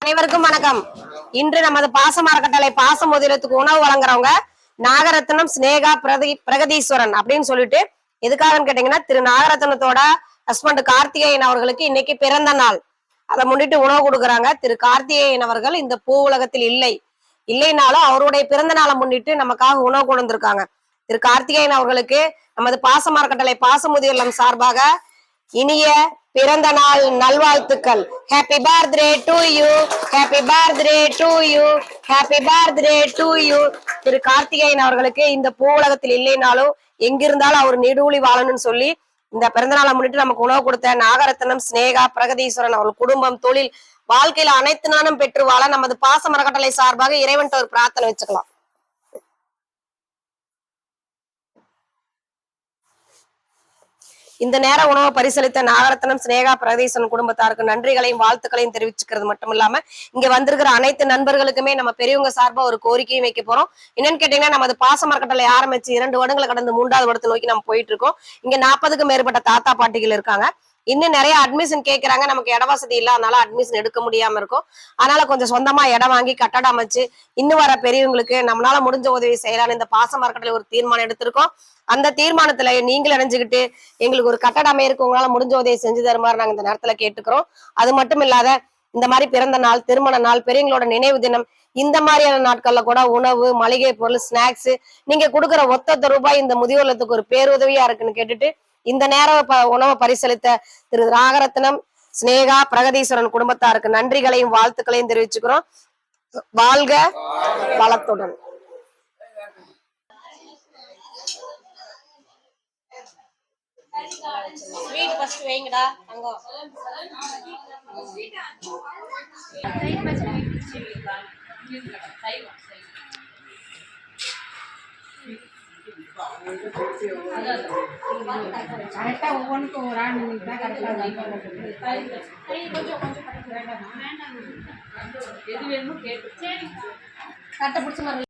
அனைவருக்கும் வணக்கம். இன்று நமது பாச மரக்கட்டளை பாச முதலத்துக்கு உணவு வழங்குறவங்க நாகரத்னம் ஸ்னேகா பிரகதீஸ்வரன் அப்படின்னு சொல்லிட்டு எதுக்காகன்னு கேட்டீங்கன்னா, திரு நாகரத்னத்தோட ஹஸ்பண்ட் கார்த்திகேயன் அவர்களுக்கு இன்னைக்கு பிறந்த நாள். அதை முன்னிட்டு உணவு கொடுக்குறாங்க. திரு கார்த்திகேயன் அவர்கள் இந்த பூ உலகத்தில் இல்லைனாலும் அவருடைய பிறந்த நாளை முன்னிட்டு நமக்காக உணவு கொண்டு வந்திருக்காங்க. திரு கார்த்திகேயன் அவர்களுக்கு நமது பாச மரக்கட்டளை பாச முதியோர் சார்பாக இனிய பிறந்த நாள் நல்வாழ்த்துக்கள். Happy birthday to you, happy birthday to you, happy birthday to you. திரு கார்த்திகேயன் அவர்களுக்கு இந்த பூ உலகத்தில் இல்லைனாலும் எங்கிருந்தாலும் அவர் நெடுவழி வாழணும்னு சொல்லி இந்த பிறந்த நாளை முன்னிட்டு நமக்கு உணவு கொடுத்த நாகரத்னம் ஸ்னேகா பிரகதீஸ்வரன் அவர்கள் குடும்பம், தொழில், வாழ்க்கையில அனைத்து நானும் பெற்று வாழ நமது பாச மரக்கட்டளை சார்பாக இறைவன்ட்ட ஒரு பிரார்த்தனை வச்சுக்கலாம். இந்த நேர உணவை பரிசளித்த நாகரத்னம் ஸ்னேகா பிரகதீஸ்வரன் குடும்பத்தாருக்கு நன்றிகளையும் வாழ்த்துக்களையும் தெரிவிச்சுக்கிறது மட்டும் இல்லாம இங்க வந்திருக்கிற அனைத்து நண்பர்களுக்குமே நம்ம பெரியவங்க சார்பா ஒரு கோரிக்கையும் வைக்க போறோம். என்னன்னு கேட்டீங்கன்னா, நமது பாச மரக்கட்டளை ஆரம்பிச்சு 2 வருடங்களை கடந்து 3வது வருடத்தை நோக்கி நம்ம போயிட்டு இருக்கோம். இங்க 40க்கும் மேற்பட்ட தாத்தா பாட்டிகள் இருக்காங்க. இன்னும் நிறைய அட்மிஷன் கேட்கறாங்க. நமக்கு இட வசதி இல்லாதனால அட்மிஷன் எடுக்க முடியாம இருக்கும். அதனால கொஞ்சம் சொந்தமா இடம் வாங்கி கட்டடம் அமைச்சு இன்னும் வர பெரியவங்களுக்கு நம்மளால முடிஞ்ச உதவி செய்யலாம்னு இந்த பாச மரக்கட்டளை ஒரு தீர்மானம் எடுத்திருக்கோம். அந்த தீர்மானத்துல நீங்கள் இணைஞ்சுக்கிட்டு எங்களுக்கு ஒரு கட்டடம் அமையிருக்கு உங்களால முடிஞ்ச உதவி செஞ்சு தருமாறு நாங்க இந்த நேரத்துல கேட்டுக்கிறோம். அது மட்டும் இல்லாத இந்த மாதிரி பிறந்த நாள், திருமண நாள், பெரியவங்களோட நினைவு தினம், இந்த மாதிரியான நாட்கள்ல கூட உணவு, மளிகை பொருள், ஸ்நாக்ஸ் நீங்க கொடுக்குற ஒத்த ரூபாய் இந்த முதியோர்லத்துக்கு ஒரு பேருதவியா இருக்குன்னு கேட்டுட்டு இந்த நேரம் உணவை பரிசளித்த திரு நாகரத்னம் ஸ்னேகா பிரகதீஸ்வரன் குடும்பத்தாருக்கு நன்றிகளையும் வாழ்த்துக்களையும் தெரிவிச்சுக்கிறோம். வாழ்க வளத்துடன். ஸ்வீட் ஃபர்ஸ்ட் வைங்கடா தங்கம். கரெக்டா ஒவ்வொன்றுக்கும் ஒரு ஆண்டு எது வேணுமோ கேட்டு கரெக்டாக பிடிச்ச மாதிரி